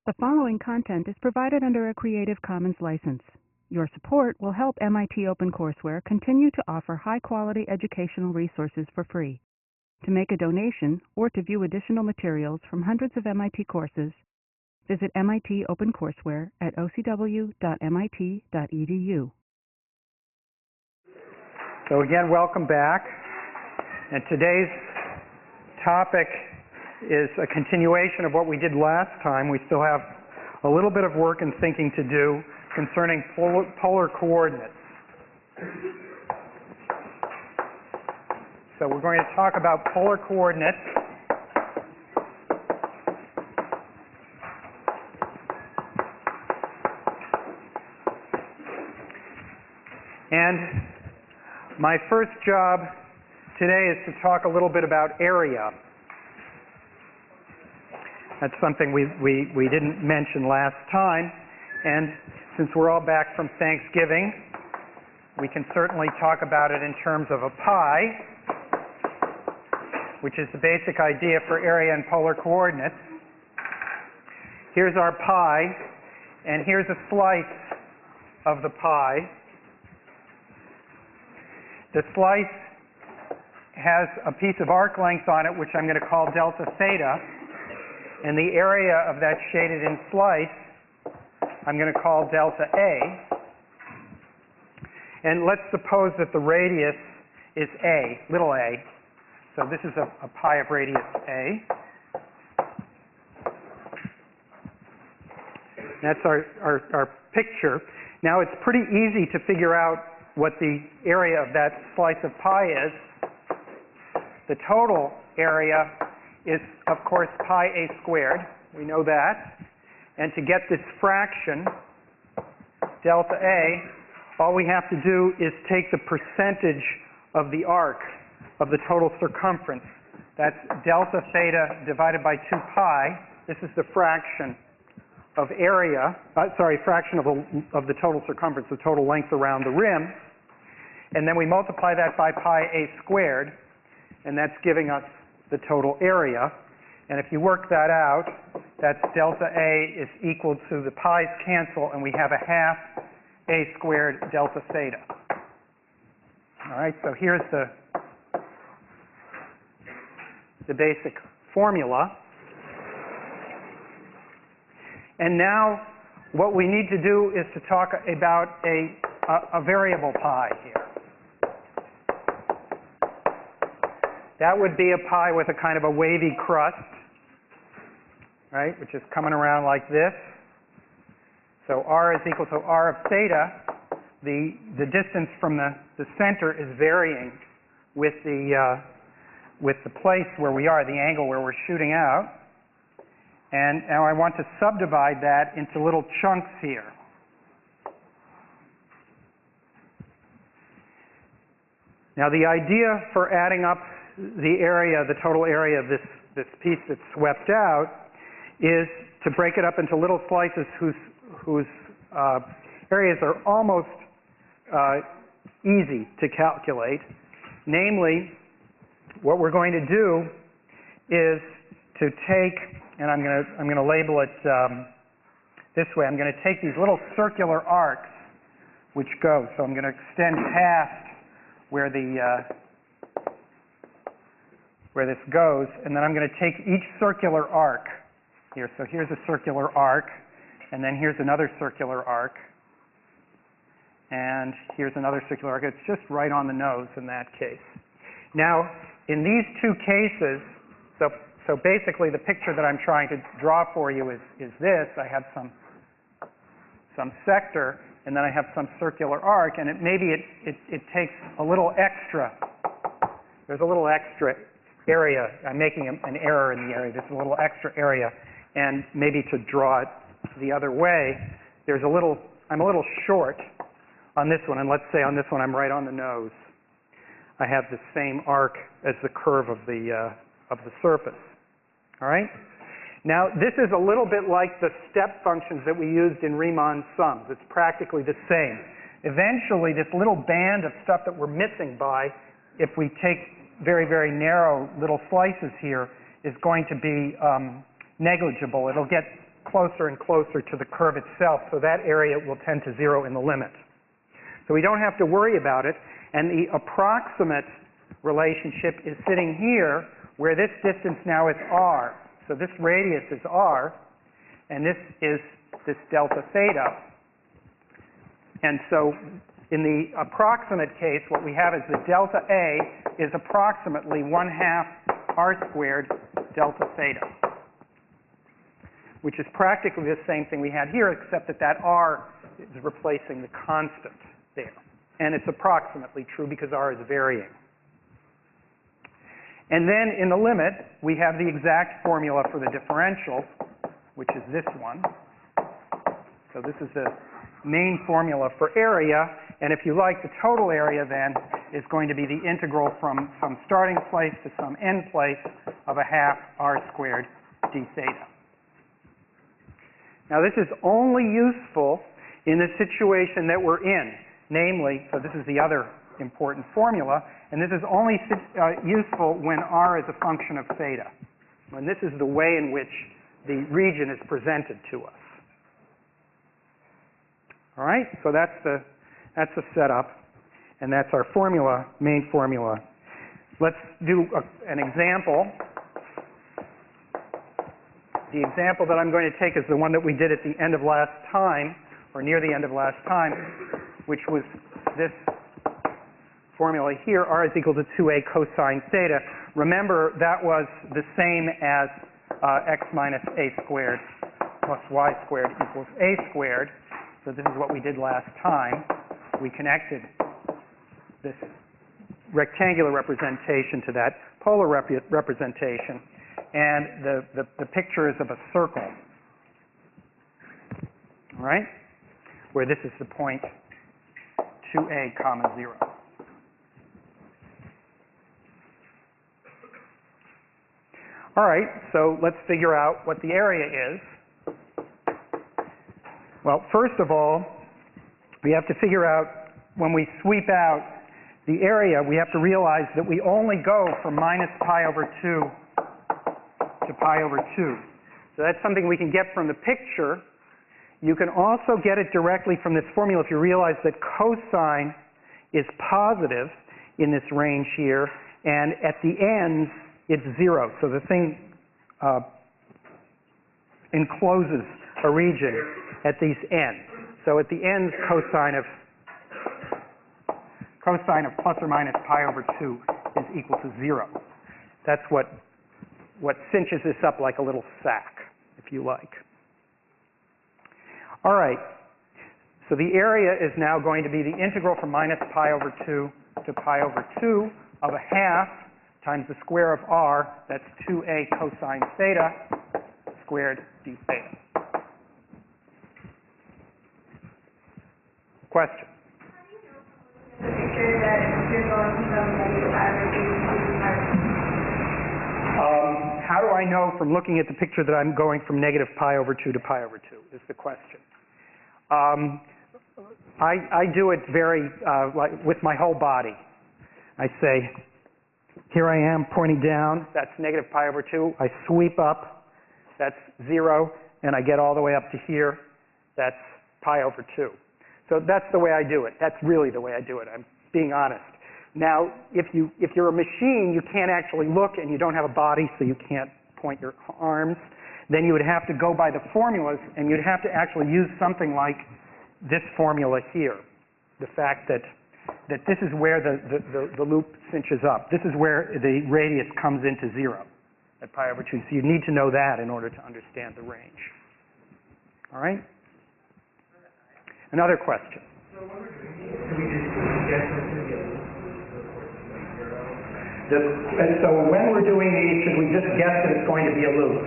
The following content is provided under a Creative Commons license. Your support will help MIT OpenCourseWare continue to offer high-quality educational resources for free. To make a donation or to view additional materials from hundreds of MIT courses, visit MIT OpenCourseWare at ocw.mit.edu. So again, welcome back. And today's topic is a continuation of what we did last time. We still have a little bit of work and thinking to do concerning polar coordinates. So we're going to talk about polar coordinates. And my first job today is to talk a little bit about area. That's something we didn't mention last time, and since we're all back from Thanksgiving, we can certainly talk about it in terms of a pie, which is the basic idea for area and polar coordinates. Here's our pie, and here's a slice of the pie. The slice has a piece of arc length on it, which I'm going to call delta theta. And the area of that shaded in slice, I'm going to call delta A. And let's suppose that the radius is A, little a. So this is a pie of radius A. That's our picture. Now it's pretty easy to figure out what the area of that slice of pie is. The total area is, of course, pi a squared. We know that. And to get this fraction, delta A, all we have to do is take the percentage of the arc of the total circumference. That's delta theta divided by 2 pi. This is the fraction of area, fraction of the total circumference, the total length around the rim. And then we multiply that by pi a squared, and that's giving us the total area. And if you work that out, that's delta A is equal to the pi's cancel, and we have a half a squared delta theta. All right, so here's the basic formula. And now what we need to do is to talk about a variable pi here. That would be a pie with a kind of a wavy crust, right, which is coming around like this. So r is equal to r of theta. The distance from the center is varying with the place where we are, the angle where we're shooting out. And now I want to subdivide that into little chunks here. Now the idea for adding up the area, the total area of this piece that's swept out, is to break it up into little slices whose areas are almost easy to calculate. Namely, what we're going to do is to take, and I'm going to label it this way. I'm going to take these little circular arcs which go. So I'm going to extend past where this goes, and then I'm going to take each circular arc here. So here's a circular arc, and then here's another circular arc, and here's another circular arc. It's just right on the nose in that case. Now, in these two cases, so basically the picture that I'm trying to draw for you is this. I have some sector, and then I have some circular arc, and maybe it takes a little extra. There's a little extra area. I'm making an error in the area. There's a little extra area, and maybe to draw it the other way, I'm a little short on this one, and let's say on this one I'm right on the nose. I have the same arc as the curve of the surface. All right? Now, this is a little bit like the step functions that we used in Riemann sums. It's practically the same. Eventually, this little band of stuff that we're missing by, if we take very, very narrow little slices here, is going to be negligible. It'll get closer and closer to the curve itself, so that area will tend to 0 in the limit. So we don't have to worry about it, and the approximate relationship is sitting here, where this distance now is r. So this radius is r, and this is this delta theta. And so in the approximate case, what we have is the delta A is approximately 1/2 r squared delta theta, which is practically the same thing we had here, except that that r is replacing the constant there. And it's approximately true because r is varying. And then in the limit, we have the exact formula for the differential, which is this one. So this is the main formula for area, and if you like, the total area then is going to be the integral from some starting place to some end place of 1/2 r squared d theta. Now this is only useful in the situation that we're in, namely, so this is the other important formula, and this is only useful when r is a function of theta, when this is the way in which the region is presented to us. All right, so that's the setup, and that's our formula, main formula. Let's do an example. The example that I'm going to take is the one that we did at the end of last time, or near the end of last time, which was this formula here, r is equal to 2a cosine theta. Remember, that was the same as x minus a squared plus y squared equals a squared. So this is what we did last time. We connected this rectangular representation to that polar representation, and the picture is of a circle, all right, where this is the point 2a comma 0. All right, so let's figure out what the area is. Well, first of all, we have to figure out, when we sweep out the area, we have to realize that we only go from minus pi over 2 to pi over 2. So that's something we can get from the picture. You can also get it directly from this formula if you realize that cosine is positive in this range here, and at the ends, it's 0. So the thing encloses a region at these ends. So at the ends, cosine of plus or minus pi over 2 is equal to 0. That's what cinches this up like a little sack, if you like. All right. So the area is now going to be the integral from minus pi over 2 to pi over 2 of 1/2 times the square of r, that's 2a cosine theta squared d theta. Question? How do I know from looking at the picture that I'm going from negative pi over 2 to pi over 2 is the question. I do it very, like with my whole body. I say, here I am pointing down, that's negative pi over 2. I sweep up, that's 0, and I get all the way up to here, that's pi over 2. So that's the way I do it. That's really the way I do it. I'm being honest. Now, if you're a machine, you can't actually look, and you don't have a body, so you can't point your arms, then you would have to go by the formulas, and you'd have to actually use something like this formula here. The fact that this is where the loop cinches up. This is where the radius comes into 0 at pi over 2. So you need to know that in order to understand the range. All right? Another question. So when we're doing these, do we just guess it to be a loop? So when we're doing these, should we just guess that it's going to be a loop?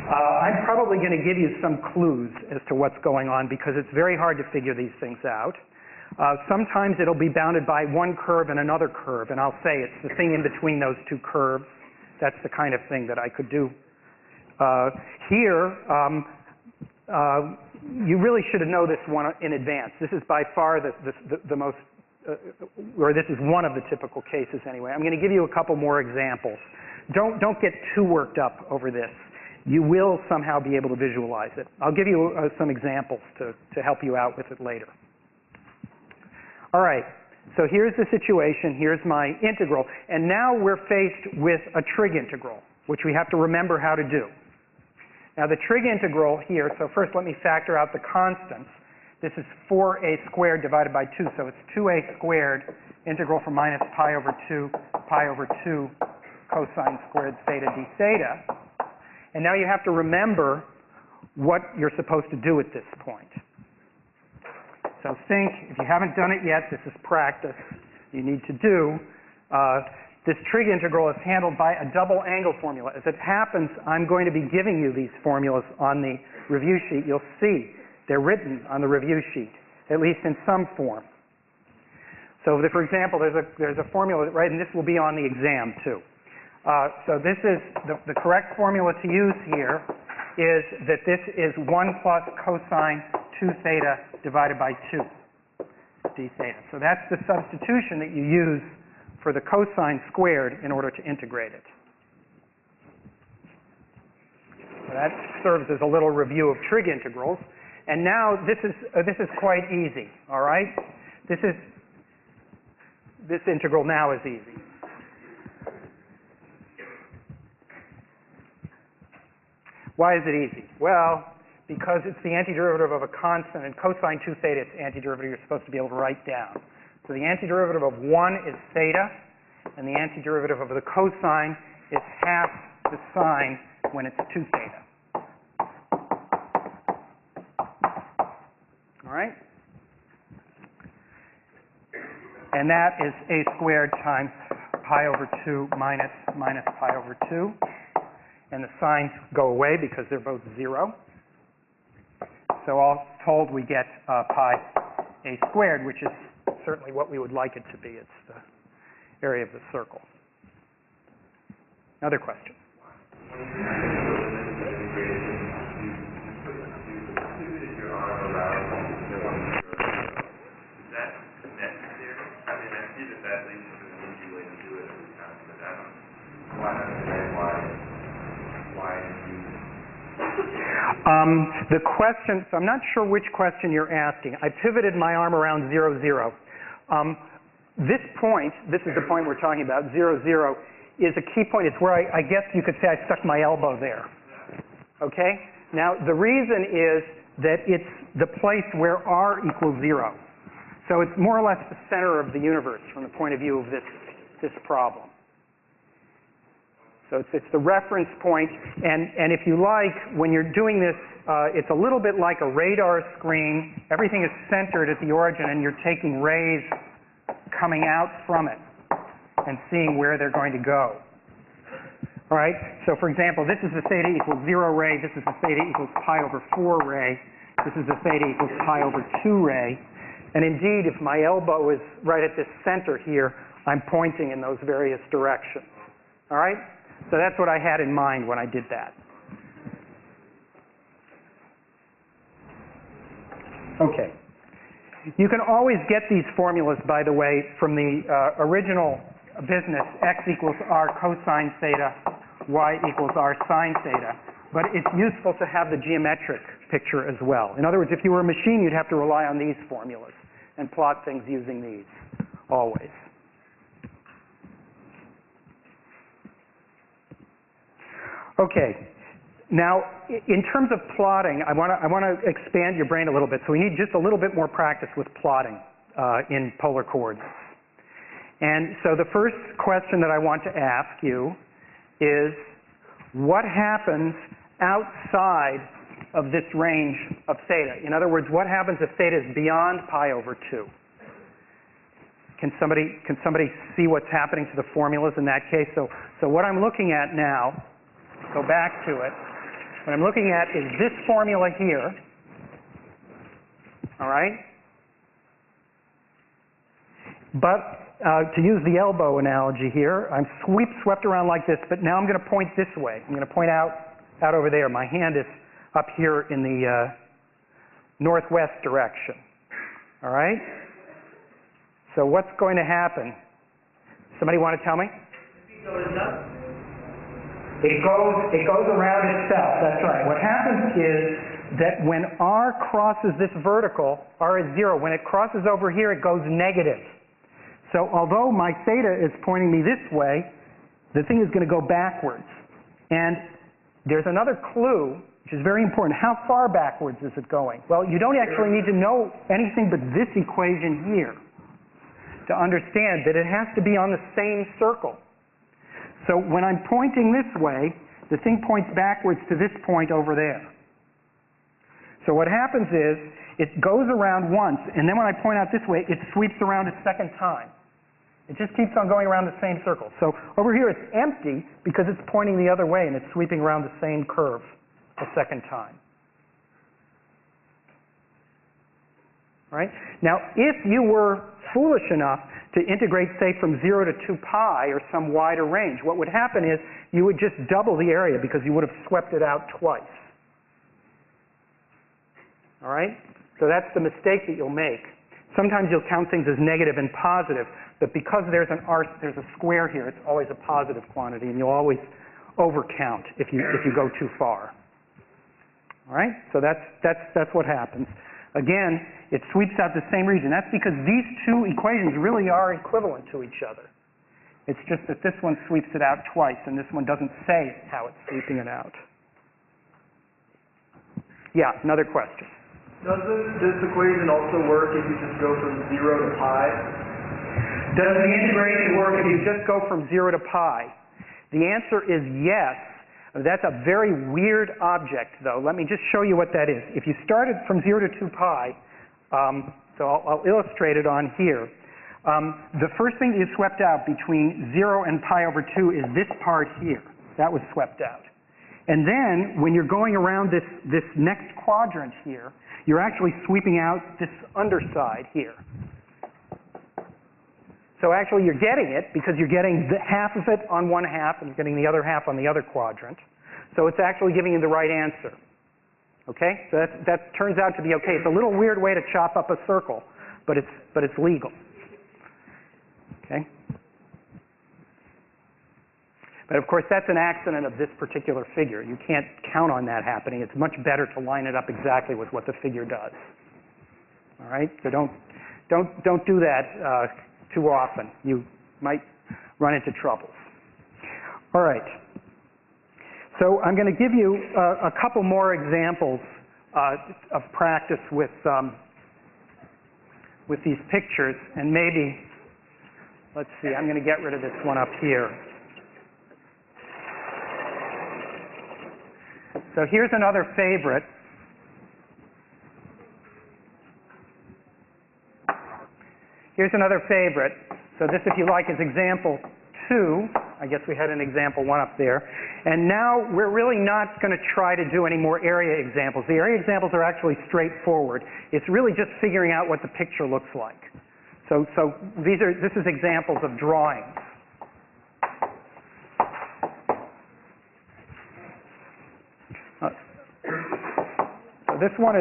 I'm probably going to give you some clues as to what's going on because it's very hard to figure these things out. Sometimes it'll be bounded by one curve and another curve, and I'll say it's the thing in between those two curves. That's the kind of thing that I could do. Here, you really should know this one in advance. This is by far the most, or this is one of the typical cases anyway. I'm going to give you a couple more examples. Don't get too worked up over this. you will somehow be able to visualize it. I'll give you some examples to help you out with it later. All right, so here's the situation. Here's my integral. And now we're faced with a trig integral, which we have to remember how to do. Now the trig integral here, so first let me factor out the constants. This is 4a squared divided by 2, so it's 2a squared, integral from minus pi over 2 cosine squared theta d theta. And now you have to remember what you're supposed to do at this point. So think, if you haven't done it yet, this is practice you need to do. This trig integral is handled by a double angle formula. As it happens, I'm going to be giving you these formulas on the review sheet. You'll see they're written on the review sheet, at least in some form. So for example, there's a formula, right, and this will be on the exam too. So this is the correct formula to use here is that this is 1 plus cosine 2 theta divided by 2 d theta. So that's the substitution that you use for the cosine squared in order to integrate it. So that serves as a little review of trig integrals. And now this is quite easy, all right? This integral now is easy. Why is it easy? Well, because it's the antiderivative of a constant, and cosine 2 theta, it's antiderivative you're supposed to be able to write down. So the antiderivative of 1 is theta, and the antiderivative of the cosine is half the sine when it's 2 theta. All right? And that is a squared times pi over 2 minus pi over 2. And the signs go away because they're both 0. So all told, we get pi a squared, which is certainly what we would like it to be. It's the area of the circle. Another question? The question, so I'm not sure which question you're asking. I pivoted my arm around 0, 0. This point, this is the point we're talking about, 0, 0, is a key point. It's where I guess you could say I stuck my elbow there. Okay? Now, the reason is that it's the place where r equals 0. So it's more or less the center of the universe from the point of view of this problem. So it's the reference point, and if you like, when you're doing this, it's a little bit like a radar screen. Everything is centered at the origin, and you're taking rays coming out from it and seeing where they're going to go. All right? So for example, this is the theta equals 0 ray. This is the theta equals pi over 4 ray. This is the theta equals pi over 2 ray. And indeed, if my elbow is right at this center here, I'm pointing in those various directions. All right? So that's what I had in mind when I did that. Okay. You can always get these formulas, by the way, from the original business, x equals r cosine theta, y equals r sine theta. But it's useful to have the geometric picture as well. In other words, if you were a machine, you'd have to rely on these formulas and plot things using these always. Okay, now in terms of plotting, I want to expand your brain a little bit. So we need just a little bit more practice with plotting in polar coordinates. And so the first question that I want to ask you is, what happens outside of this range of theta? In other words, what happens if theta is beyond pi over 2? Can somebody see what's happening to the formulas in that case? So what I'm looking at now, go back to it. What I'm looking at is this formula here, all right? But to use the elbow analogy here, I'm swept around like this, but now I'm going to point this way. I'm going to point out over there. My hand is up here in the northwest direction, all right? So what's going to happen? Somebody want to tell me? It goes around itself. That's right. What happens is that when r crosses this vertical, r is 0. When it crosses over here, it goes negative. So although my theta is pointing me this way, the thing is going to go backwards. And there's another clue, which is very important. How far backwards is it going? Well, you don't actually need to know anything but this equation here to understand that it has to be on the same circle. So when I'm pointing this way, the thing points backwards to this point over there. So what happens is, it goes around once, and then when I point out this way, it sweeps around a second time. It just keeps on going around the same circle. So over here it's empty because it's pointing the other way and it's sweeping around the same curve a second time. Right? Now, if you were foolish enough to integrate, say, from 0 to 2 pi or some wider range, what would happen is you would just double the area because you would have swept it out twice. All right? So that's the mistake that you'll make. Sometimes you'll count things as negative and positive, but because there's a square here, it's always a positive quantity, and you'll always overcount if you go too far. All right? So that's what happens. Again, it sweeps out the same region. That's because these two equations really are equivalent to each other. It's just that this one sweeps it out twice, and this one doesn't say how it's sweeping it out. Yeah, another question. Does this equation also work if you just go from 0 to pi? Does the integration work if you just go from 0 to pi? The answer is yes. That's a very weird object, though. Let me just show you what that is. If you started from 0 to 2 pi, so I'll illustrate it on here. The first thing that you swept out between 0 and pi over 2 is this part here. That was swept out. And then, when you're going around this next quadrant here, you're actually sweeping out this underside here. So actually you're getting it because you're getting half of it on one half and you're getting the other half on the other quadrant. So it's actually giving you the right answer. Okay? So that turns out to be okay. It's a little weird way to chop up a circle, but it's legal. Okay? But of course that's an accident of this particular figure. You can't count on that happening. It's much better to line it up exactly with what the figure does. All right? So don't do that too often. You might run into troubles. All right. So I'm going to give you a couple more examples of practice with these pictures, and maybe, let's see, I'm going to get rid of this one up here. So here's another favorite. Here's another favorite. So this, if you like, is example 2. I guess we had an example 1 up there. And now we're really not going to try to do any more area examples. The area examples are actually straightforward. It's really just figuring out what the picture looks like. So this is examples of drawings. So this one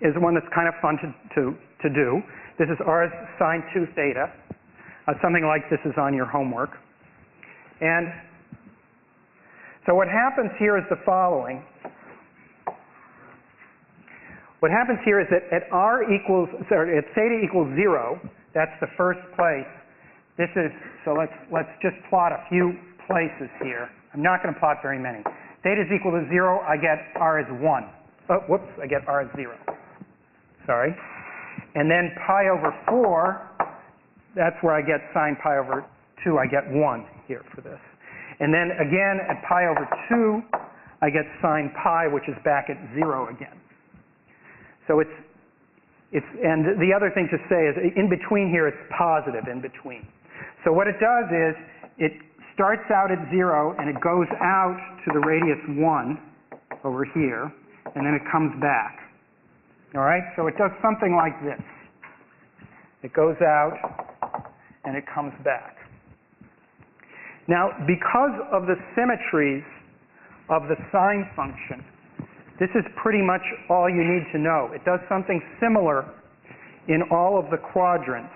is one that's kind of fun to do. This is r sine 2 theta. Something like this is on your homework. And so what happens here is the following. What happens here is that at theta equals 0, that's the first place. This is, so let's just plot a few places here. I'm not going to plot very many. Theta is equal to 0, I get r is 1. Oh, whoops, I get r is 0. Sorry. And then pi over 4, that's where I get sine pi over 2. I get 1 here for this. And then again, at pi over 2, I get sine pi, which is back at 0 again. So and the other thing to say is, in between here, it's positive in between. So what it does is, it starts out at 0, and it goes out to the radius 1 over here, and then it comes back. All right? So it does something like this. It goes out, and it comes back. Now, because of the symmetries of the sine function, this is pretty much all you need to know. It does something similar in all of the quadrants.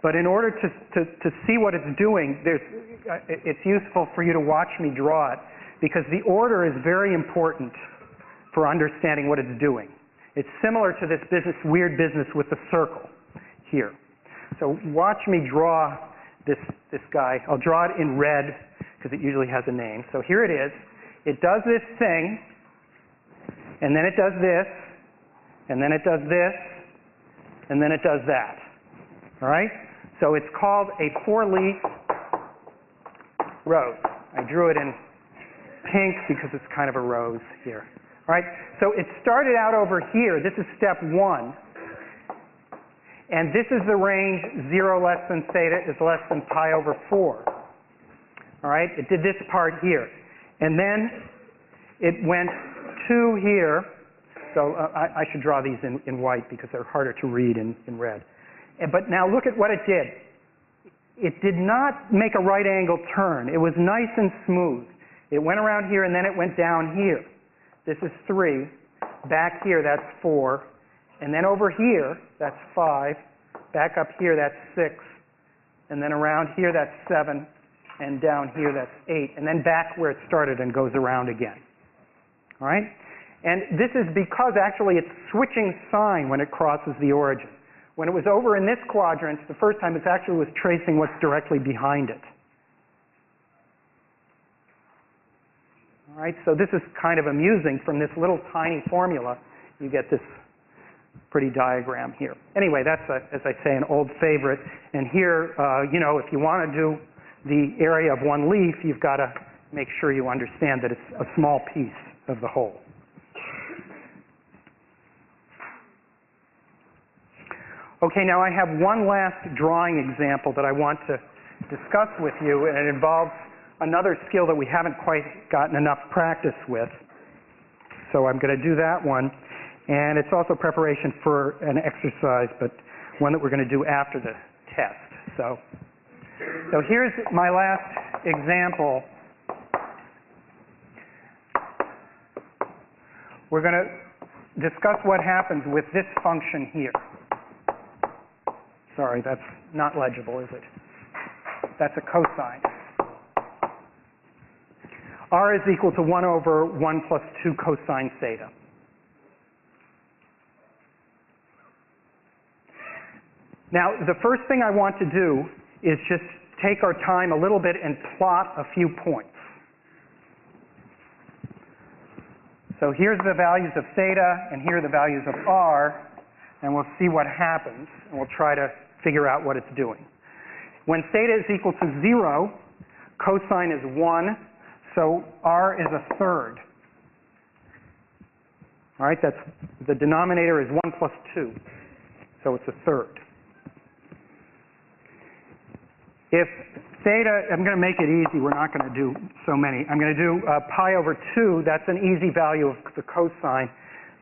But in order to see what it's doing, it's useful for you to watch me draw it, because the order is very important for understanding what it's doing. It's similar to this weird business with the circle here. So watch me draw this guy. I'll draw it in red because it usually has a name. So here it is. It does this thing, and then it does this, and then it does this, and then it does that. All right? So it's called a four-leaf rose. I drew it in pink because it's kind of a rose here. All right? So it started out over here. This is step 1. And this is the range 0 less than theta is less than pi over 4. All right? It did this part here. And then it went 2 here. So I should draw these in white because they're harder to read in red. But now look at what it did. It did not make a right angle turn. It was nice and smooth. It went around here and then it went down here. This is 3. Back here, that's 4. And then over here, that's 5. Back up here, that's 6. And then around here, that's 7. And down here, that's 8. And then back where it started and goes around again. All right? And this is because actually it's switching sign when it crosses the origin. When it was over in this quadrant, the first time, it actually was tracing what's directly behind it. All right, so this is kind of amusing. From this little tiny formula, you get this pretty diagram here. Anyway, that's, as I say, an old favorite. And here, you know, if you want to do the area of one leaf, you've got to make sure you understand that it's a small piece of the whole. Okay, now I have one last drawing example that I want to discuss with you, and it involves another skill that we haven't quite gotten enough practice with. So I'm going to do that one. And it's also preparation for an exercise, but one that we're going to do after the test. So here's my last example. We're going to discuss what happens with this function here. Sorry, that's not legible, is it? That's a cosine. R is equal to 1 over 1 plus 2 cosine theta. Now, the first thing I want to do is just take our time a little bit and plot a few points. So here's the values of theta, and here are the values of r, and we'll see what happens, and we'll try to figure out what it's doing. When theta is equal to 0, cosine is 1, so r is a third. All right, that's, the denominator is 1 plus 2, so it's a third. If theta, I'm going to make it easy, we're not going to do so many. I'm going to do pi over 2, that's an easy value of the cosine.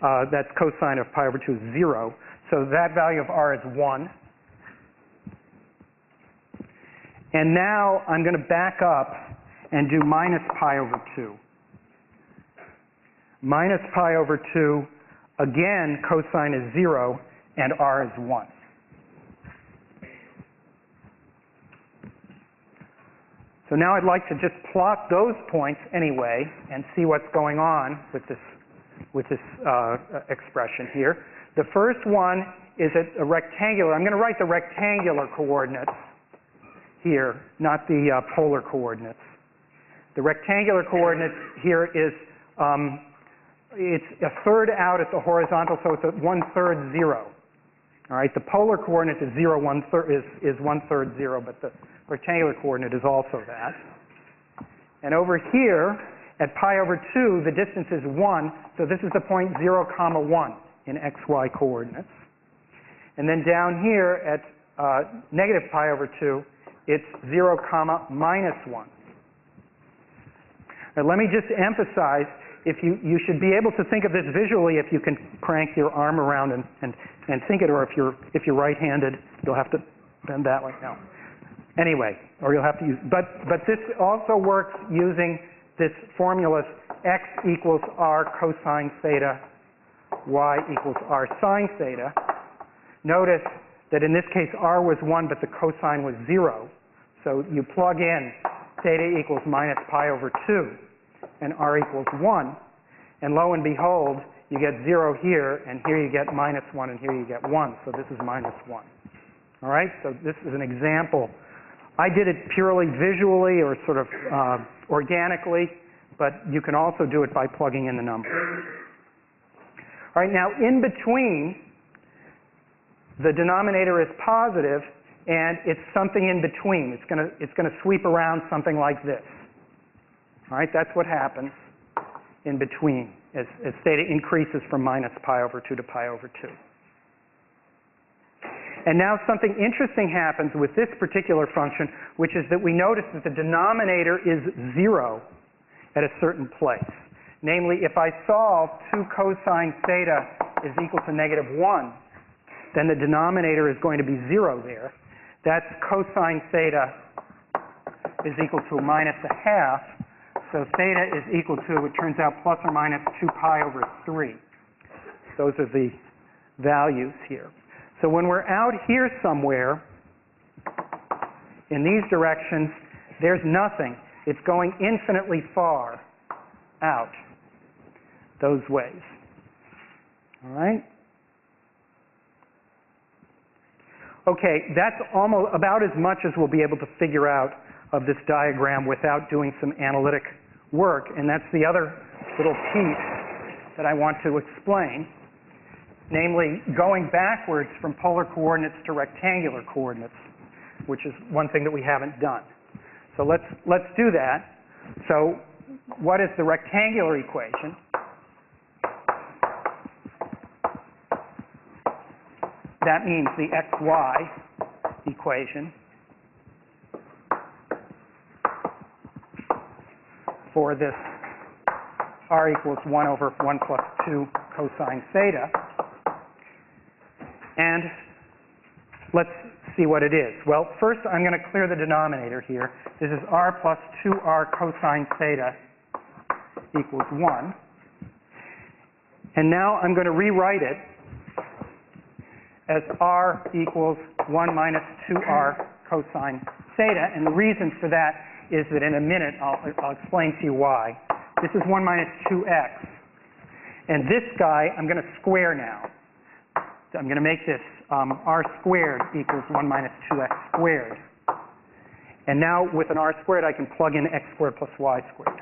That's cosine of pi over 2 is 0. So that value of r is 1. And now I'm going to back up and do minus pi over 2. Minus pi over 2, again, cosine is 0, and r is 1. So now I'd like to just plot those points anyway and see what's going on with this expression here. The first one is a rectangular. I'm going to write the rectangular coordinates here, not the polar coordinates. The rectangular coordinates here is, it's a third out at the horizontal, so it's a 1/3 0. All right, the polar coordinate is 0, 1/3 is 1/3 0, but the rectangular coordinate is also that. And over here, at pi over 2, the distance is 1, so this is the point 0, 1 in xy coordinates. And then down here at negative pi over 2, it's 0, minus 1. Now, let me just emphasize, you should be able to think of this visually if you can crank your arm around and think it, or if you're right-handed, you'll have to bend that way now. Anyway, or you'll have to use, but this also works using this formula, x equals r cosine theta, y equals r sine theta. Notice that in this case r was 1 but the cosine was 0. So you plug in theta equals minus pi over 2 and r equals 1, and lo and behold, you get 0 here, and here you get minus 1, and here you get 1. So this is minus 1. All right? So this is an example. I did it purely visually or sort of organically, but you can also do it by plugging in the numbers. All right, now in between, the denominator is positive, and it's something in between. It's going to sweep around something like this. All right, that's what happens in between as theta increases from minus pi over 2 to pi over 2. And now something interesting happens with this particular function, which is that we notice that the denominator is 0 at a certain place. Namely, if I solve 2 cosine theta is equal to negative 1, then the denominator is going to be 0 there. That's cosine theta is equal to minus a half. So theta is equal to, it turns out, plus or minus 2 pi over 3. Those are the values here. So when we're out here somewhere, in these directions, there's nothing. It's going infinitely far out those ways. All right? Okay, that's almost about as much as we'll be able to figure out of this diagram without doing some analytic work, and that's the other little piece that I want to explain, namely going backwards from polar coordinates to rectangular coordinates, which is one thing that we haven't done. So let's do that. So what is the rectangular equation? That means the xy equation for this r equals 1 over 1 plus 2 cosine theta. And let's see what it is. Well, first I'm going to clear the denominator here. This is r plus 2r cosine theta equals 1. And now I'm going to rewrite it as r equals 1 minus 2r cosine theta. And the reason for that is that in a minute I'll explain to you why. This is 1 minus 2x. And this guy I'm going to square now. So I'm going to make this r squared equals 1 minus 2x squared. And now with an r squared I can plug in x squared plus y squared.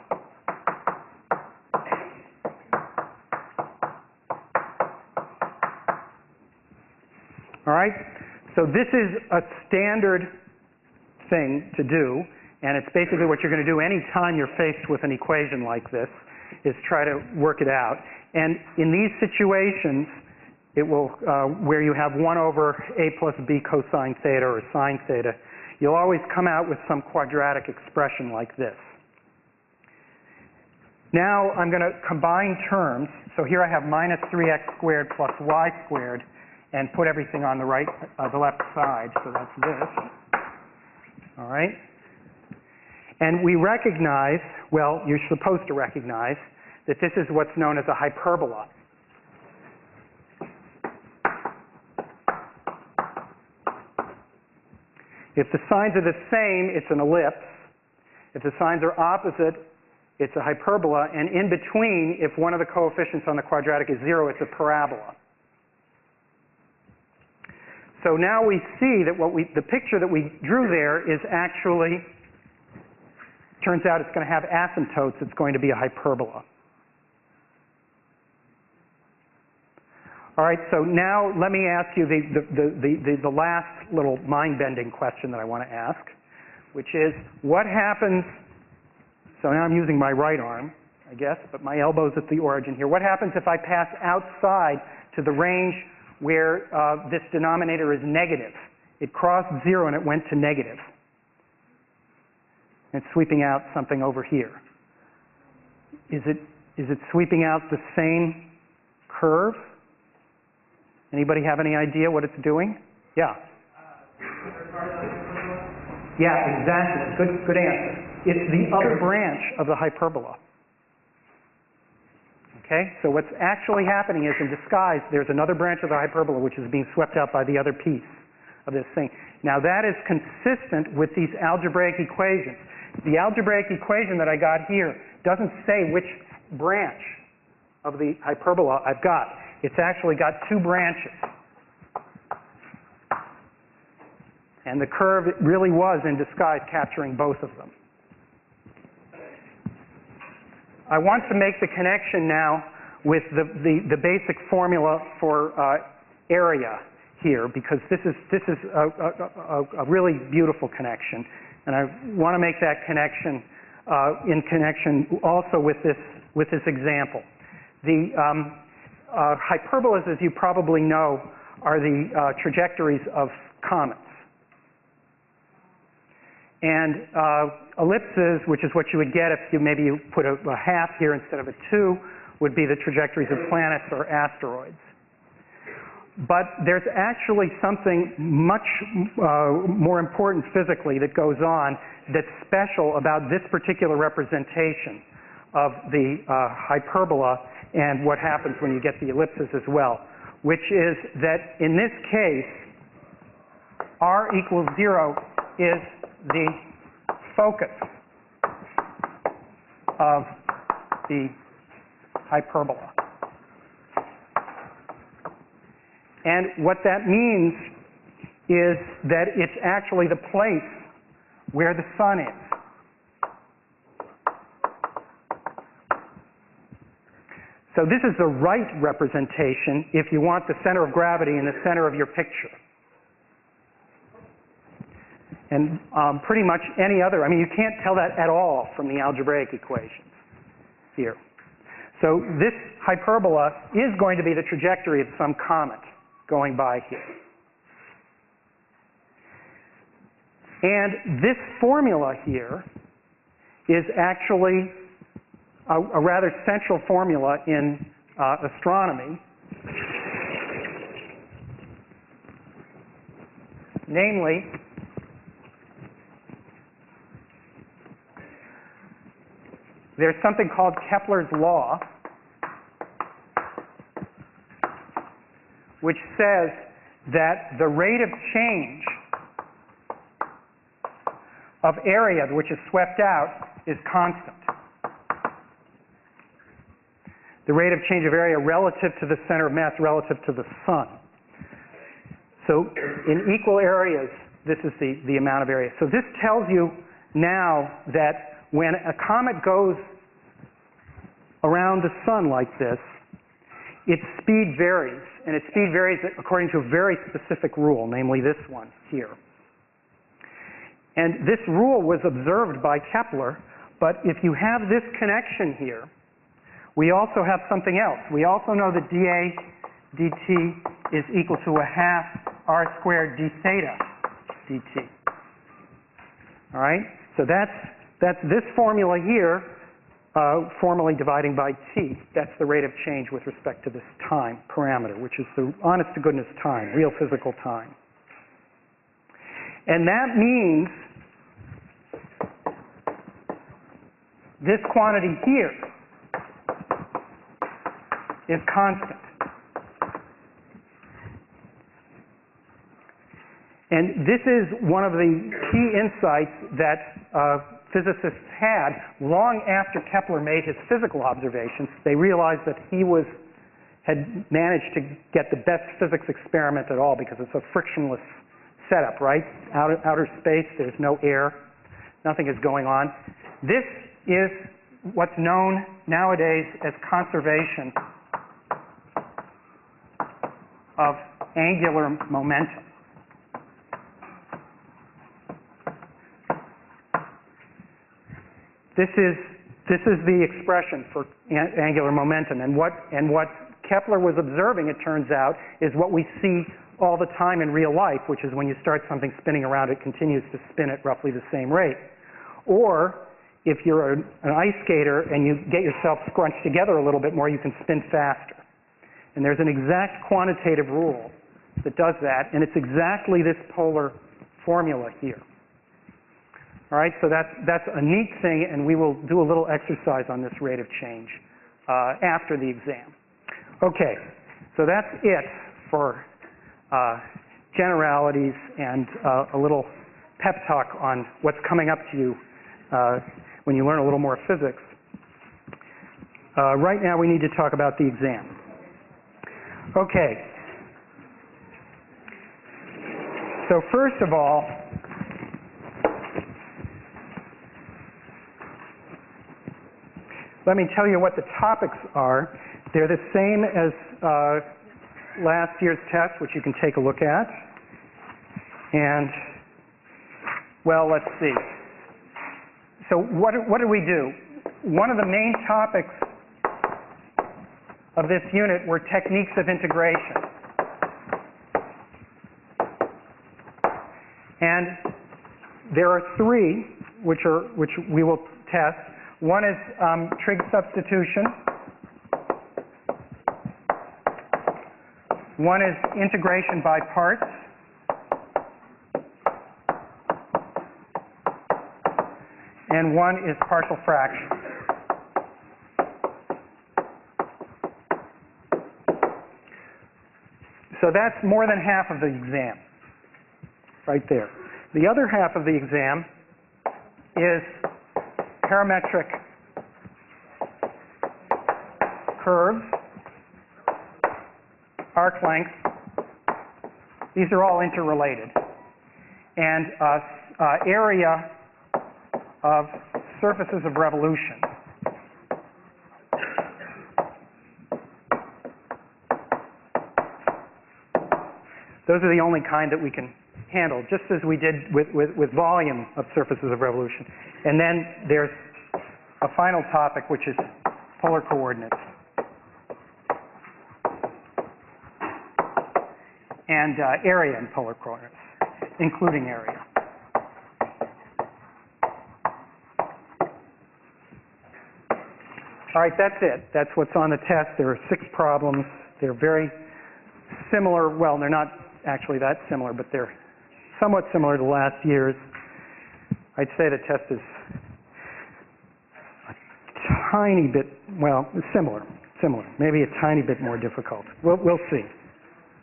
All right? So this is a standard thing to do, and it's basically what you're going to do any time you're faced with an equation like this, is try to work it out. And in these situations, it will, where you have 1 over a plus b cosine theta or sine theta, you'll always come out with some quadratic expression like this. Now I'm going to combine terms. So here I have minus 3x squared plus y squared, and put everything on the left side. So that's this. All right? And we recognize, well, you're supposed to recognize, that this is what's known as a hyperbola. If the signs are the same, it's an ellipse. If the signs are opposite, it's a hyperbola. And in between, if one of the coefficients on the quadratic is 0, it's a parabola. So now we see that the picture that we drew there is actually, turns out it's going to have asymptotes. It's going to be a hyperbola. All right, so now let me ask you the last little mind-bending question that I want to ask, which is, what happens, so now I'm using my right arm, I guess, but my elbow's at the origin here. What happens if I pass outside to the range where this denominator is negative? It crossed 0 and it went to negative. It's sweeping out something over here. Is it sweeping out the same curve? Anybody have any idea what it's doing? Yeah. Yeah, exactly. Good answer. It's the other branch of the hyperbola. Okay? So what's actually happening is, in disguise, there's another branch of the hyperbola which is being swept out by the other piece. of this thing. Now that is consistent with these algebraic equations. The algebraic equation that I got here doesn't say which branch of the hyperbola I've got. It's actually got two branches. And the curve really was in disguise capturing both of them. I want to make the connection now with the basic formula for area here, because this is a really beautiful connection, and I want to make that connection in connection also with this example. The hyperbolas, as you probably know, are the trajectories of comets. And ellipses, which is what you would get if you put a half here instead of a 2, would be the trajectories of planets or asteroids. But there's actually something much more important physically that goes on that's special about this particular representation of the hyperbola and what happens when you get the ellipses as well, which is that in this case, r equals 0 is the focus of the hyperbola. And what that means is that it's actually the place where the sun is. So this is the right representation if you want the center of gravity in the center of your picture. And pretty much any other, I mean, you can't tell that at all from the algebraic equations here. So this hyperbola is going to be the trajectory of some comet going by here. And this formula here is actually a rather central formula in astronomy. Namely, there's something called Kepler's law, which says that the rate of change of area which is swept out is constant. The rate of change of area relative to the center of mass relative to the sun. So in equal areas, this is the amount of area. So this tells you now that when a comet goes around the sun like this, its speed varies, and its speed varies according to a very specific rule, namely this one here. And this rule was observed by Kepler, but if you have this connection here, we also have something else. We also know that dA dt is equal to a half r squared d theta dt. All right? So that's this formula here, formally dividing by t. That's the rate of change with respect to this time parameter, which is the honest-to-goodness time, real physical time. And that means this quantity here is constant. And this is one of the key insights that physicists had long after Kepler made his physical observations. They realized that he had managed to get the best physics experiment at all because it's a frictionless setup, right? Outer space, there's no air, nothing is going on. This is what's known nowadays as conservation of angular momentum. This is the expression for angular momentum, and what Kepler was observing, it turns out, is what we see all the time in real life, which is when you start something spinning around, it continues to spin at roughly the same rate. Or if you're an ice skater and you get yourself scrunched together a little bit more, you can spin faster. And there's an exact quantitative rule that does that, and it's exactly this polar formula here. All right, so that's a neat thing, and we will do a little exercise on this rate of change after the exam. Okay, so that's it for generalities and a little pep talk on what's coming up to you when you learn a little more physics. Right now we need to talk about the exam. Okay. So first of all, let me tell you what the topics are. They're the same as last year's test, which you can take a look at. And, well, let's see. So what did we do? One of the main topics of this unit were techniques of integration. And there are three which we will test. One is trig substitution. One is integration by parts. And one is partial fractions. So that's more than half of the exam, right there. The other half of the exam is parametric curves, arc length. These are all interrelated. And area of surfaces of revolution. Those are the only kind that we can handle, just as we did with volume of surfaces of revolution. And then there's a final topic, which is polar coordinates. And area in polar coordinates, including area. All right, that's it. That's what's on the test. There are 6 problems. They're very similar. Well, they're not actually that similar, but they're somewhat similar to last year's. I'd say the test is a tiny bit, well, similar, maybe a tiny bit more difficult. We'll see.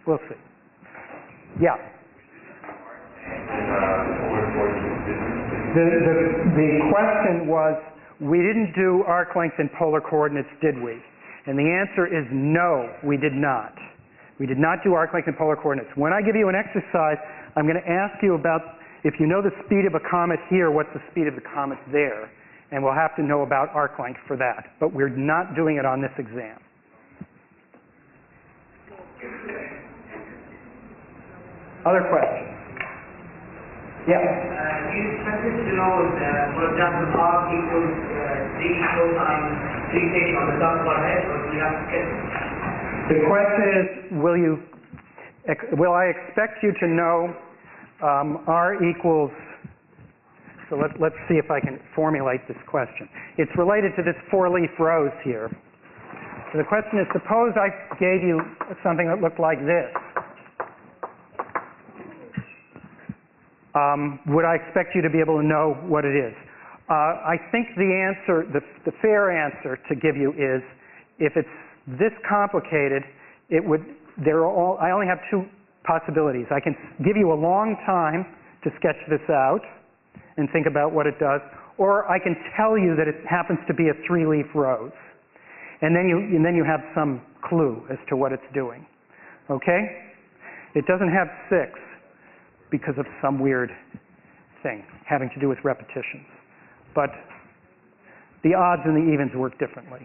We'll see. Yeah. The question was, we didn't do arc length in polar coordinates, did we? And the answer is no, we did not. We did not do arc length in polar coordinates. When I give you an exercise, I'm going to ask you about, if you know the speed of a comet here, what's the speed of the comet there? And we'll have to know about arc length for that. But we're not doing it on this exam. Other questions? Yeah. You expected to know that, for example, R equals D cosine 3 theta on the top of our head, or do we have to get it? The question is, will I expect you to know R equals, so let's see if I can formulate this question. It's related to this 4-leaf rose here. So the question is, suppose I gave you something that looked like this. Would I expect you to be able to know what it is? I think the answer, the fair answer to give you is, if it's this complicated, I only have 2 possibilities. I can give you a long time to sketch this out and think about what it does, or I can tell you that it happens to be a 3-leaf rose. And then you have some clue as to what it's doing. Okay? It doesn't have 6 because of some weird thing having to do with repetitions. But the odds and the evens work differently.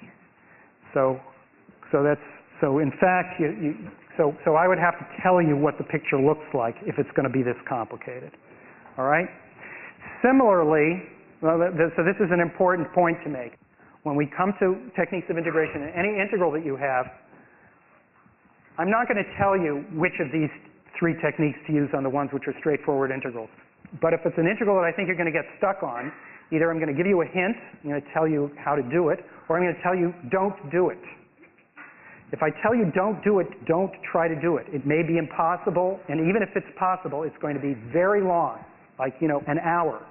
So in fact, so I would have to tell you what the picture looks like if it's going to be this complicated. All right? Similarly, so this is an important point to make. When we come to techniques of integration, in any integral that you have, I'm not going to tell you which of these 3 techniques to use on the ones which are straightforward integrals. But if it's an integral that I think you're going to get stuck on, either I'm going to give you a hint, I'm going to tell you how to do it, or I'm going to tell you don't do it. If I tell you don't do it, don't try to do it. It may be impossible, and even if it's possible, it's going to be very long, like, an hour.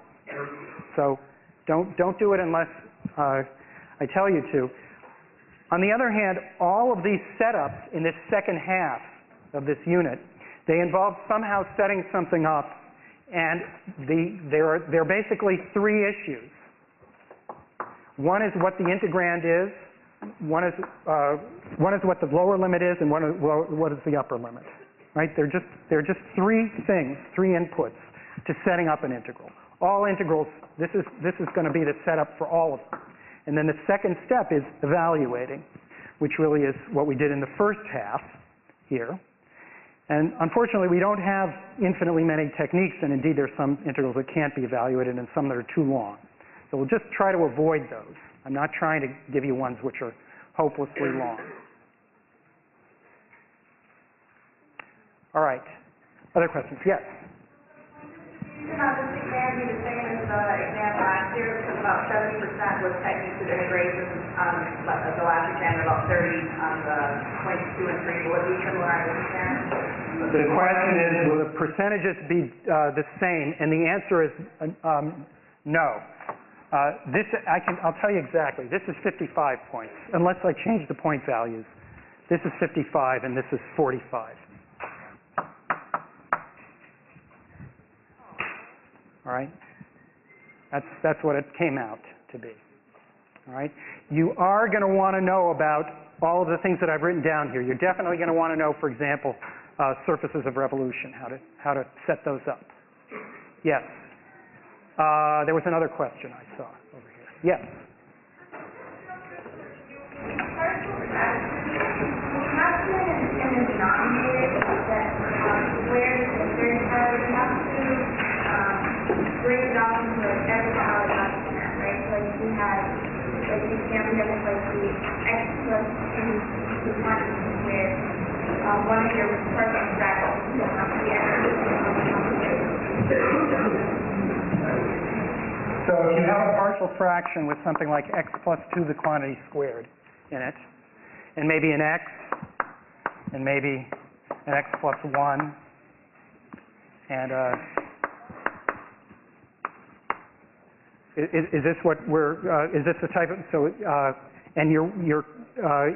So don't do it unless I tell you to. On the other hand, all of these setups in this second half of this unit, They involve somehow setting something up, and there are basically three issues. One is what the integrand is, one is what the lower limit is, and what is the upper limit. Right? They're just three things, three inputs to setting up an integral. All integrals, this is going to be the setup for all of them. And then the second step is evaluating, which really is what we did in the first half here. And unfortunately, we don't have infinitely many techniques, and indeed there's some integrals that can't be evaluated and some that are too long. So we'll just try to avoid those. I'm not trying to give you ones which are hopelessly long. All right. Other questions? Yes? This exam be the same as the exam last year, because about 70% was techniques of integration on the last exam, about 30 on the points 2 and 3. Will it be similar on this exam? The question is, will the percentages be the same? And the answer is no. I'll tell you exactly. This is 55 points, unless I change the point values. This is 55 and this is 45. All right? That's what it came out to be. All right? You are going to want to know about all of the things that I've written down here. You're definitely going to want to know, for example, surfaces of revolution, how to set those up. Yes. There was another question I saw over here. Yes. Bring it up into every hour document, right? So like we had, like the example here was like the x plus 2 quantity with one of your partial fractions to the x. So if you have a partial fraction with something like x plus 2 the quantity squared in it, and maybe an x, and maybe an x plus 1, and is this what is this the type of, and you're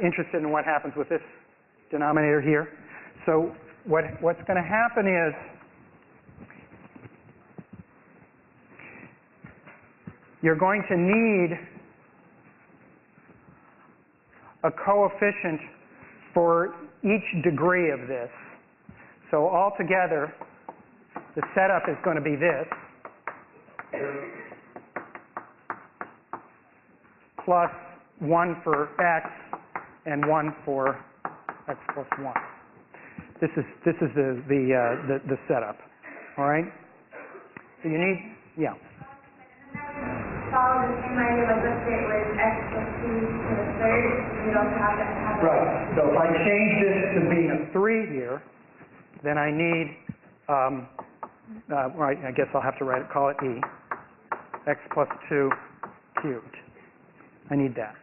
interested in what happens with this denominator here? So what's going to happen is, you're going to need a coefficient for each degree of this. So altogether, the setup is going to be this, plus 1 for x and 1 for x plus 1. This is the setup. All right. So you need, yeah. Follow the same idea, like let's say it was x plus 2 to the third. You don't have to have right. So if I change this to being a 3 here, then I need right. I guess I'll have to call it e, x plus 2 cubed. I need that.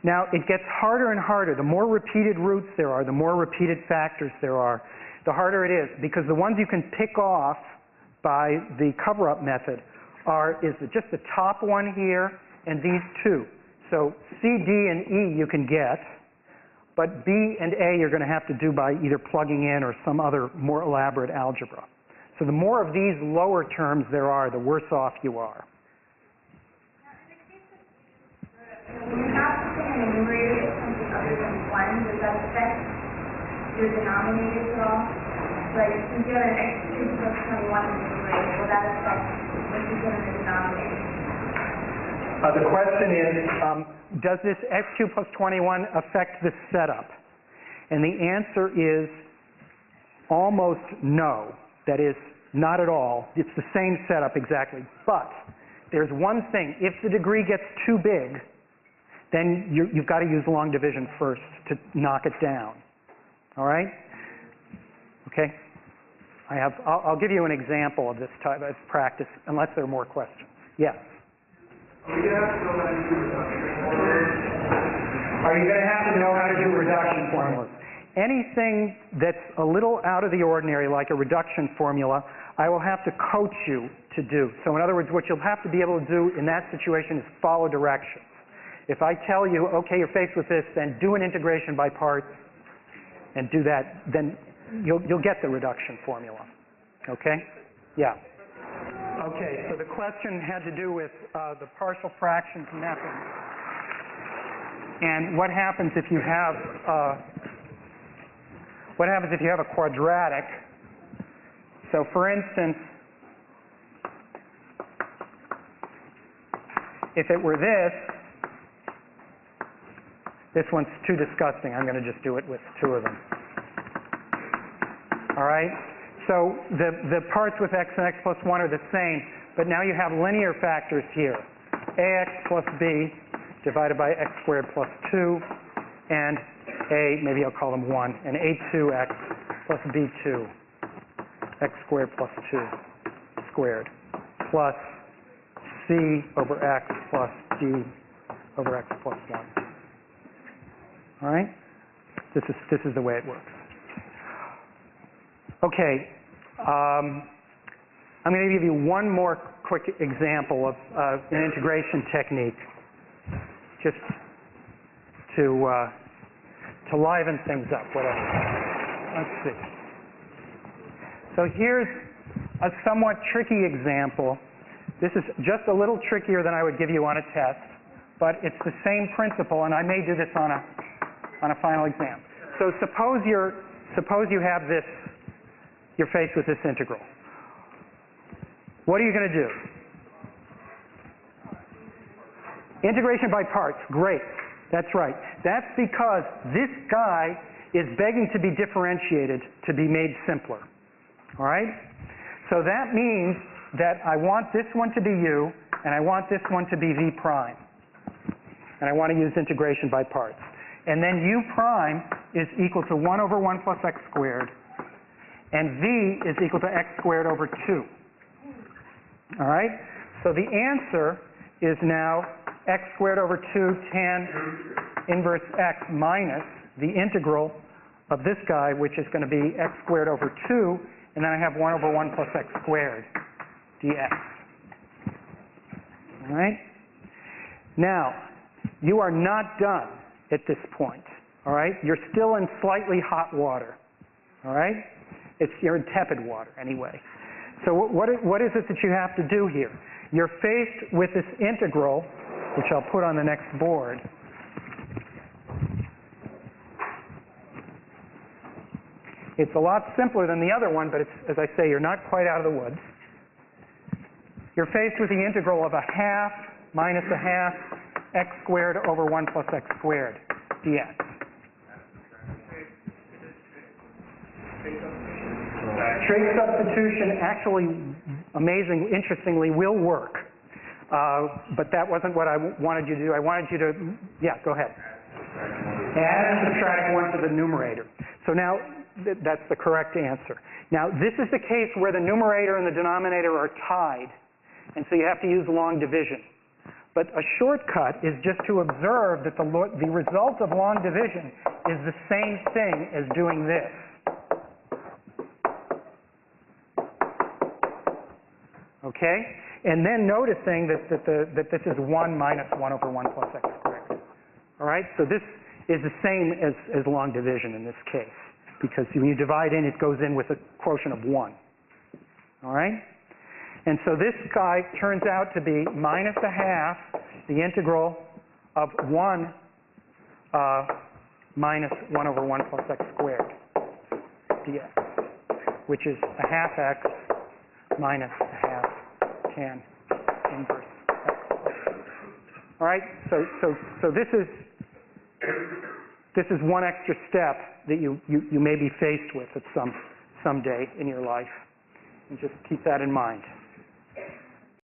Now, it gets harder and harder. The more repeated roots there are, the more repeated factors there are, the harder it is, because the ones you can pick off by the cover-up method is just the top one here and these two. So C, D, and E you can get, but B and A you're going to have to do by either plugging in or some other more elaborate algebra. So the more of these lower terms there are, the worse off you are. When you have something in the numerator that's something other than 1, does that affect your denominators at all? Like, since you have an x cubed plus 21 in the numerator, will that affect what you put in the denominator? The question is, does this x cubed plus 21 affect the setup? And the answer is almost no. That is, not at all. It's the same setup exactly. But there's one thing. If the degree gets too big, then you've got to use long division first to knock it down. All right? Okay? I'll give you an example of this type of practice, unless there are more questions. Yes? Are you going to have to know how to do reduction formulas? Are you going to have to know how to do reduction formulas? Anything that's a little out of the ordinary, like a reduction formula, I will have to coach you to do. So in other words, what you'll have to be able to do in that situation is follow directions. If I tell you, okay, you're faced with this, then do an integration by parts and do that, then you'll get the reduction formula. Okay? Yeah. Okay, so the question had to do with the partial fractions method. And what happens if you have a quadratic? So for instance, if it were this one's too disgusting. I'm going to just do it with two of them. All right? So the parts with x and x plus 1 are the same, but now you have linear factors here. ax plus b divided by x squared plus 2, and maybe I'll call them 1, and a2x plus b2, x squared plus 2 squared, plus c over x plus d over x plus 1. All right? This is the way it works. Okay. I'm going to give you one more quick example of an integration technique, just to liven things up. Let's see. So here's a somewhat tricky example. This is just a little trickier than I would give you on a test, but it's the same principle, and I may do this on a final exam. So suppose you have this, you're faced with this integral. What are you going to do? Integration by parts, great. That's right. That's because this guy is begging to be differentiated to be made simpler. All right? So that means that I want this one to be u, and I want this one to be v prime. And I want to use integration by parts. And then u prime is equal to 1 over 1 plus x squared, and v is equal to x squared over 2. All right? So the answer is now x squared over 2 tan inverse x minus the integral of this guy, which is going to be x squared over 2, and then I have 1 over 1 plus x squared dx. All right? Now, you are not done at this point. All right? You're still in slightly hot water. All right? You're in tepid water anyway. So what is it that you have to do here? You're faced with this integral, which I'll put on the next board. It's a lot simpler than the other one, but it's, as I say, you're not quite out of the woods. You're faced with the integral of a half minus a half x squared over 1 plus x squared dx. Trait substitution actually, interestingly, will work. But that wasn't what I wanted you to do. I wanted you to, yeah, go ahead. Add and subtract 1 to the numerator. So now, that's the correct answer. Now, this is the case where the numerator and the denominator are tied, and so you have to use long division. But a shortcut is just to observe that the result of long division is the same thing as doing this. Okay? And then noticing that this is 1 minus 1 over 1 plus x squared. All right? So this is the same as long division in this case, because when you divide in, it goes in with a quotient of 1. All right? And so this guy turns out to be minus a half the integral of 1 minus 1 over 1 plus x squared dx, which is a half x minus a half tan inverse x squared. All right? So this is one extra step that you may be faced with at some day in your life. And just keep that in mind.